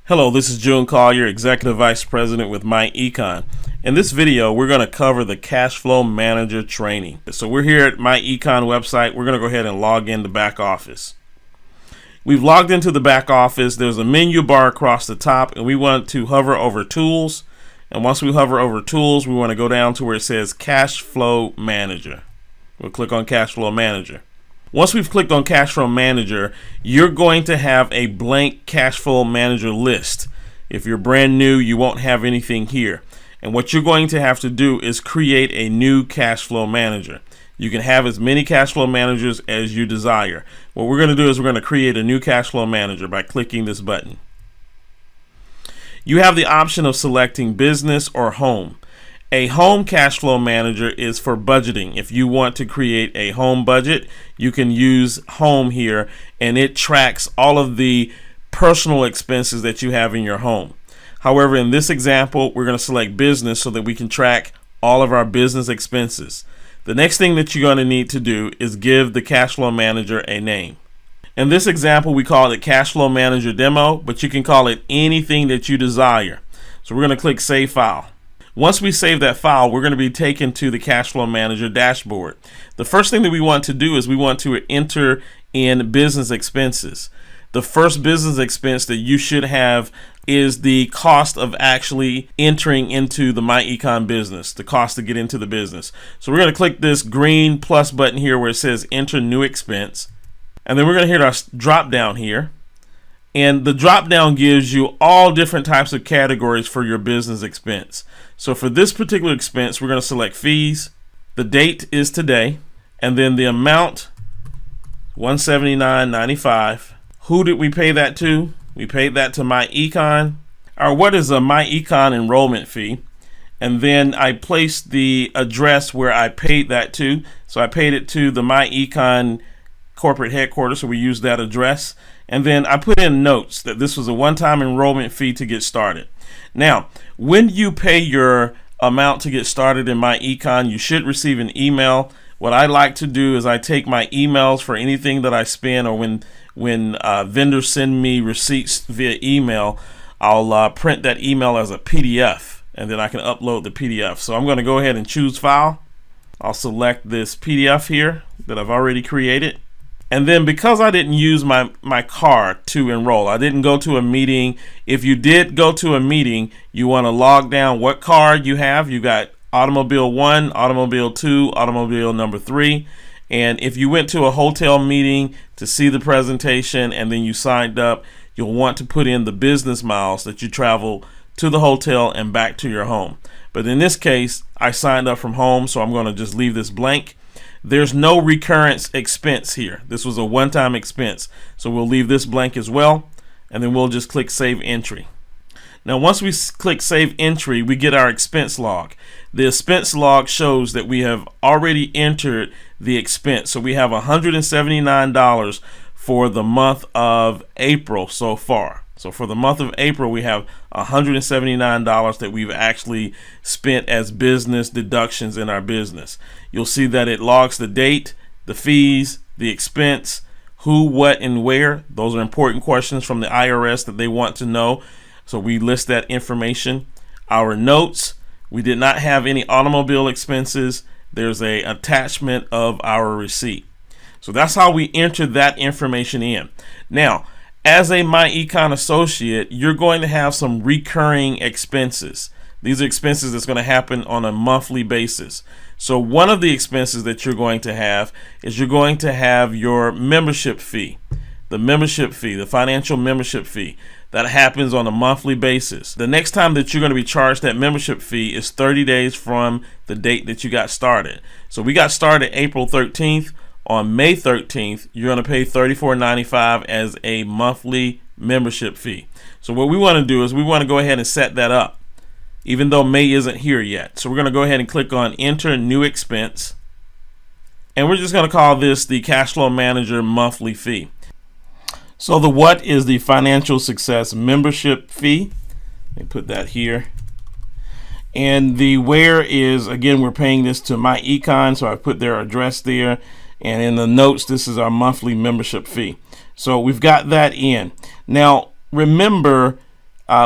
Hello, this is June Collier, Executive Vice President with myEcon. In this video, we're going to cover the Cashflow Manager Training. So we're here at myEcon website. We're going to go ahead and log in the back office. We've logged into the back office. There's a menu bar across the top, and we want to hover over Tools. And once we hover over Tools, we want to go down to where it says Cashflow Manager. We'll click on Cashflow Manager. Once we've clicked on Cashflow Manager, you're going to have a blank Cashflow Manager list. If you're brand new, you won't have anything here. And what you're going to have to do is create a new Cashflow Manager. You can have as many Cashflow Managers as you desire. What we're going to do is we're going to create a new Cashflow Manager by clicking this button. You have the option of selecting Business or Home. A home cash flow manager is for budgeting. If you want to create a home budget, you can use home here, and it tracks all of the personal expenses that you have in your home. However, in this example, we're going to select business so that we can track all of our business expenses. The next thing that you're going to need to do is give the cash flow manager a name. In this example, we call it Cash Flow Manager Demo, but you can call it anything that you desire. So we're going to click Save File. Once we save that file, we're going to be taken to the Cashflow Manager dashboard. The first thing that we want to do is we want to enter in business expenses. The first business expense that you should have is the cost of actually entering into the myEcon business, the cost to get into the business. So we're going to click this green plus button here where it says Enter New Expense. And then we're going to hit our drop down here. And the drop down gives you all different types of categories for your business expense. So for this particular expense, we're going to select fees. The date is today, and then the amount, $179.95. Who did we pay that to? We paid that to myEcon. Or what is a myEcon enrollment fee? And then I placed the address where I paid that to. So I paid it to the myEcon corporate headquarters, so we use that address. And then I put in notes that this was a one-time enrollment fee to get started. Now, when you pay your amount to get started in myEcon, you should receive an email. What I like to do is I take my emails for anything that I spend, or when vendors send me receipts via email, I'll print that email as a PDF, and then I can upload the PDF. So I'm going to go ahead and choose File. I'll select this PDF here that I've already created. And then because I didn't use my card to enroll, I didn't go to a meeting. If you did go to a meeting, you want to log down what card you have. You got Automobile 1, Automobile 2, Automobile number 3. And if you went to a hotel meeting to see the presentation and then you signed up, you'll want to put in the business miles that you travel to the hotel and back to your home. But in this case, I signed up from home, so I'm going to just leave this blank. There's no recurrence expense here. This was a one-time expense. So we'll leave this blank as well, and then we'll just click Save Entry. Now once we click Save Entry, we get our expense log. The expense log shows that we have already entered the expense. So we have $179 for the month of April so far. So for the month of April, we have $179 that we've actually spent as business deductions in our business. You'll see that it logs the date, the fees, the expense, who, what, and where. Those are important questions from the IRS that they want to know. So we list that information. Our notes, we did not have any automobile expenses. There's an attachment of our receipt. So that's how we enter that information in. Now, as a myEcon associate, you're going to have some recurring expenses. These are expenses that's going to happen on a monthly basis. So one of the expenses that you're going to have is you're going to have your membership fee. The membership fee, the financial membership fee, that happens on a monthly basis. The next time that you're going to be charged that membership fee is 30 days from the date that you got started. So we got started April 13th. On May 13th, you're going to pay $34.95 as a monthly membership fee. So what we want to do is we want to go ahead and set that up, even though May isn't here yet. So we're going to go ahead and click on Enter New Expense. And we're just going to call this the Cashflow Manager monthly fee. So the what is the financial success membership fee. Let me put that here. And the where is, again, we're paying this to myEcon, so I put their address there. And in the notes, this is our monthly membership fee. So we've got that in. Now, remember,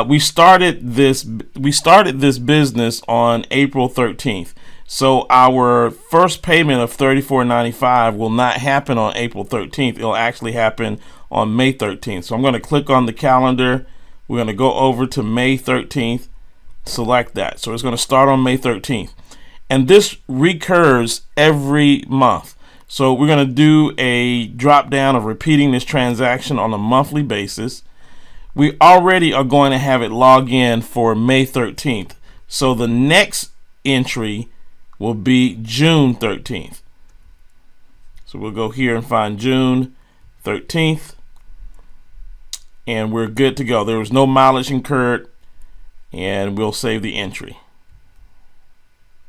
we started this business on April 13th. So our first payment of $34.95 will not happen on April 13th. It'll actually happen on May 13th. So I'm going to click on the calendar. We're going to go over to May 13th, select that. So it's going to start on May 13th. And this recurs every month. So we're going to do a drop down of repeating this transaction on a monthly basis. We already are going to have it log in for May 13th. So the next entry will be June 13th. So we'll go here and find June 13th. And we're good to go. There was no mileage incurred, and we'll save the entry.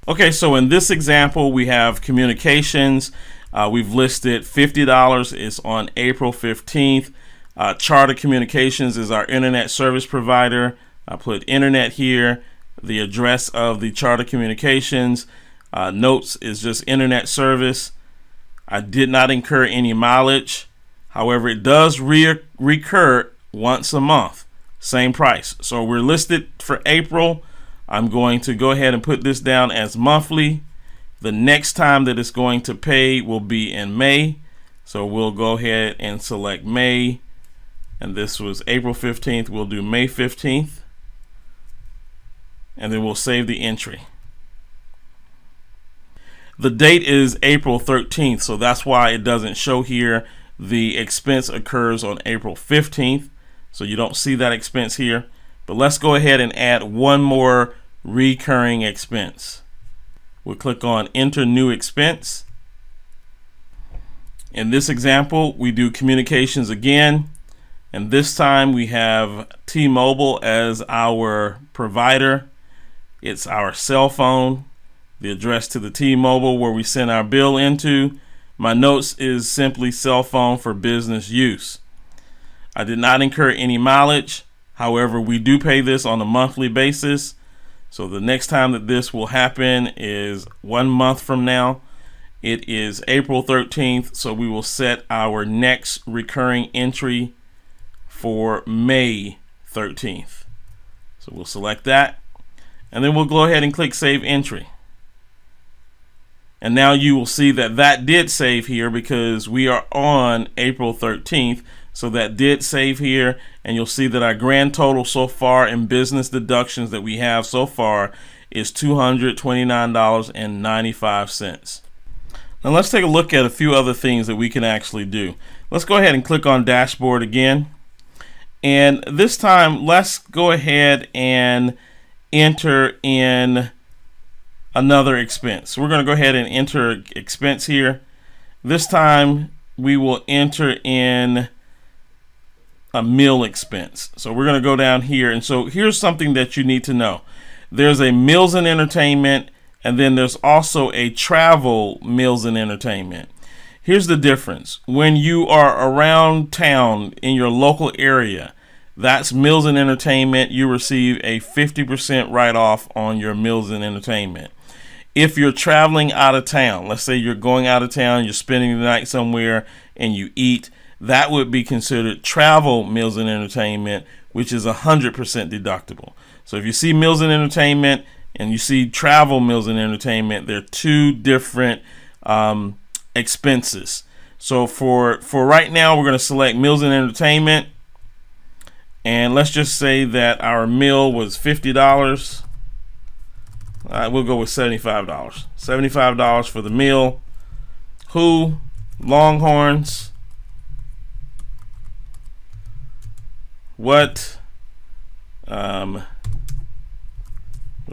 Okay, so in this example, we have communications. We've listed $50 is on April 15th. Charter Communications is our internet service provider. I put internet here, the address of the Charter Communications. Notes is just internet service. I did not incur any mileage. However, it does recur once a month, same price. So we're listed for April. I'm going to go ahead and put this down as monthly. The next time that it's going to pay will be in May. So we'll go ahead and select May. And this was April 15th. We'll do May 15th. And then we'll save the entry. The date is April 13th. So that's why it doesn't show here. The expense occurs on April 15th. So you don't see that expense here. But let's go ahead and add one more recurring expense. We'll click on Enter New Expense. In this example, we do communications again. And this time we have T-Mobile as our provider. It's our cell phone, the address to the T-Mobile where we send our bill into. My notes is simply cell phone for business use. I did not incur any mileage. However, we do pay this on a monthly basis. So the next time that this will happen is 1 month from now. It is April 13th. So we will set our next recurring entry for May 13th. So we'll select that. And then we'll go ahead and click Save Entry. And now you will see that that did save here because we are on April 13th. So that did save here, and you'll see that our grand total so far in business deductions that we have so far is $229.95. Now let's take a look at a few other things that we can actually do. Let's go ahead and click on Dashboard again. And this time, let's go ahead and enter in another expense. We're going to go ahead and enter expense here. This time, we will enter in a meal expense. So we're going to go down here. And so here's something that you need to know. There's a meals and entertainment, and then there's also a travel meals and entertainment. Here's the difference. When you are around town in your local area, that's meals and entertainment. You receive a 50% write-off on your meals and entertainment. If you're traveling out of town, let's say you're going out of town, you're spending the night somewhere and you eat, that would be considered travel meals and entertainment, which is 100% deductible. So if you see meals and entertainment and you see travel meals and entertainment, they're two different expenses. So for right now, we're going to select meals and entertainment. And let's just say that our meal was $50. We'll go with $75. $75 for the meal. Who? Longhorns. What? We'll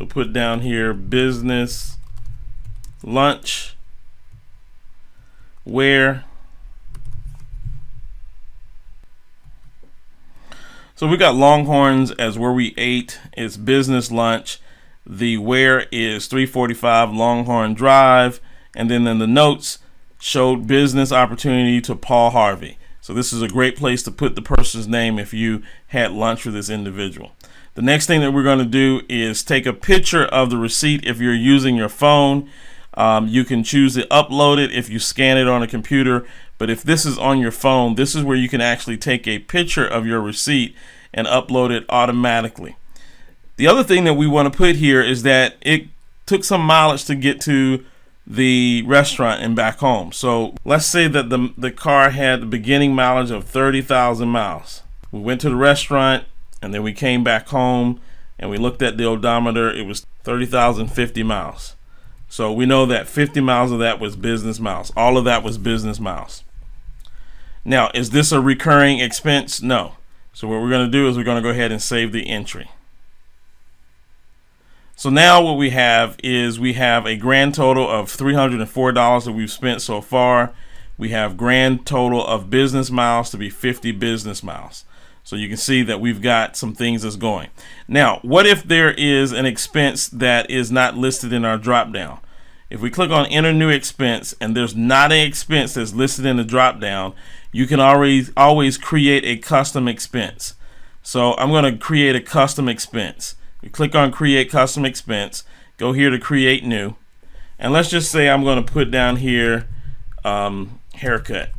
put down here business lunch. Where? So we got Longhorns as where we ate. It's business lunch. The where is 345 Longhorn Drive. And then in the notes showed business opportunity to Paul Harvey. So this is a great place to put the person's name if you had lunch with this individual. The next thing that we're going to do is take a picture of the receipt. If you're using your phone, you can choose to upload it if you scan it on a computer. But if this is on your phone, this is where you can actually take a picture of your receipt and upload it automatically. The other thing that we want to put here is that it took some mileage to get to the restaurant and back home. So let's say that the car had the beginning mileage of 30,000 miles. We went to the restaurant and then we came back home and we looked at the odometer. It was 30,050 miles. So we know that 50 miles of that was business miles. All of that was business miles. Now, is this a recurring expense? No. So what we're going to do is we're going to go ahead and save the entry. So now what we have is we have a grand total of $304 that we've spent so far. We have grand total of business miles to be 50 business miles. So you can see that we've got some things that's going. Now, what if there is an expense that is not listed in our drop down? If we click on enter new expense and there's not an expense that's listed in the drop down, you can always create a custom expense. So I'm going to create a custom expense. You click on create custom expense, go here to create new, and let's just say I'm going to put down here haircut.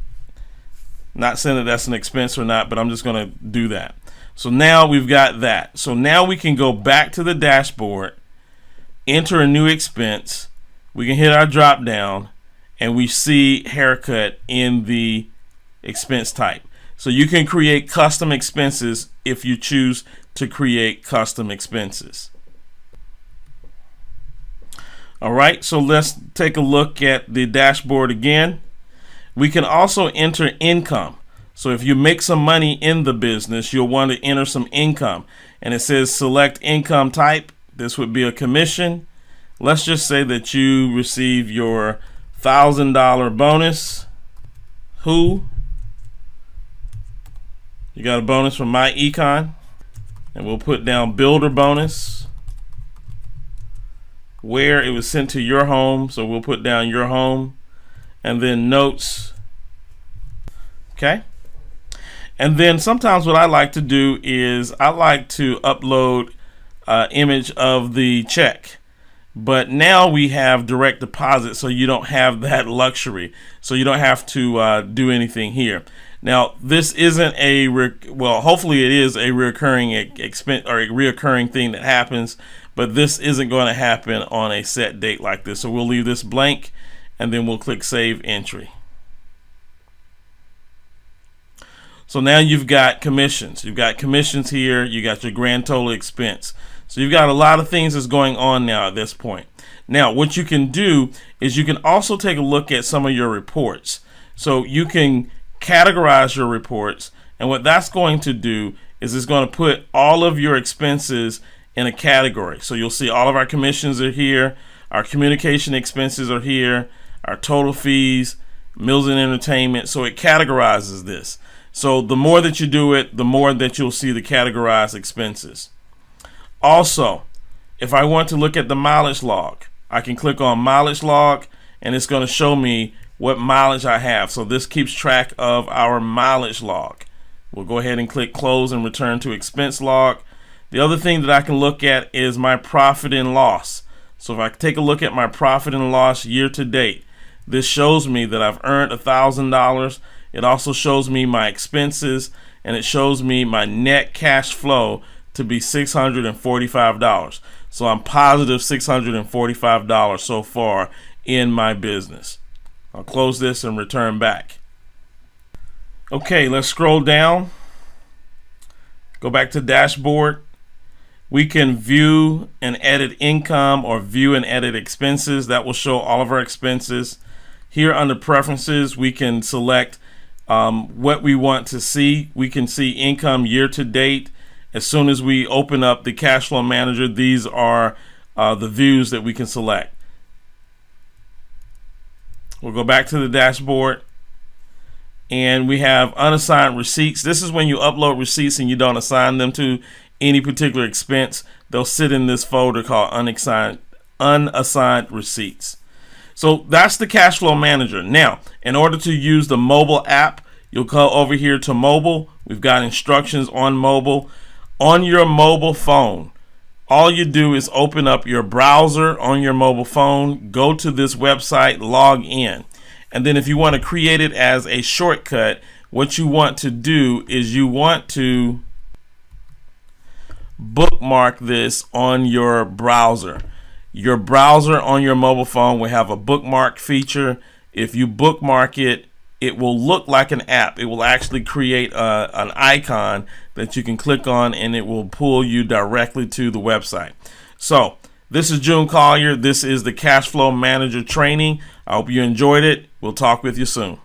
Not saying that that's an expense or not, but I'm just going to do that. So now we've got that. So now we can go back to the dashboard, enter a new expense, we can hit our drop down, and we see haircut in the expense type. So you can create custom expenses if you choose to create custom expenses. All right, so let's take a look at the dashboard again. We can also enter income. So if you make some money in the business, you'll want to enter some income. And it says select income type. This would be a commission. Let's just say that you receive your $1,000 bonus. Who? You got a bonus from myEcon. And we'll put down builder bonus. Where it was sent to your home. So we'll put down your home. And then notes. Okay. And then sometimes what I like to do is I like to upload image of the check. But now we have direct deposit, so you don't have that luxury. So you don't have to do anything here. Now, this isn't a, well, hopefully it is a recurring expense or a reoccurring thing that happens, but this isn't going to happen on a set date like this. So we'll leave this blank and then we'll click Save Entry. So now you've got commissions. You've got commissions here. You got your grand total expense. So you've got a lot of things that's going on now at this point. Now, what you can do is you can also take a look at some of your reports. So you can categorize your reports, and what that's going to do is it's going to put all of your expenses in a category. So you'll see all of our commissions are here, our communication expenses are here, our total fees, meals and entertainment. So it categorizes this. So the more that you do it, the more that you'll see the categorized expenses. Also, if I want to look at the mileage log, I can click on mileage log and it's going to show me what mileage I have. So this keeps track of our mileage log. We'll go ahead and click close and return to expense log. The other thing that I can look at is my profit and loss. So if I take a look at my profit and loss year to date, this shows me that I've earned $1,000. It also shows me my expenses, and it shows me my net cash flow to be $645. So I'm positive $645 so far in my business. I'll close this and return back. Okay, let's scroll down. Go back to dashboard. We can view and edit income or view and edit expenses. That will show all of our expenses. Here under preferences, we can select what we want to see. We can see income year to date. As soon as we open up the Cashflow Manager, these are the views that we can select. We'll go back to the dashboard and we have unassigned receipts. This is when you upload receipts and you don't assign them to any particular expense. They'll sit in this folder called unassigned receipts. So that's the Cashflow Manager. Now, in order to use the mobile app, you'll go over here to mobile. We've got instructions on mobile. On your mobile phone, all you do is open up your browser on your mobile phone, go to this website, log in. And then if you want to create it as a shortcut, what you want to do is you want to bookmark this on your browser. Your browser on your mobile phone will have a bookmark feature. If you bookmark it, it will look like an app. It will actually create an icon that you can click on, and it will pull you directly to the website. So this is June Collier. This is the Cashflow Manager Training. I hope you enjoyed it. We'll talk with you soon.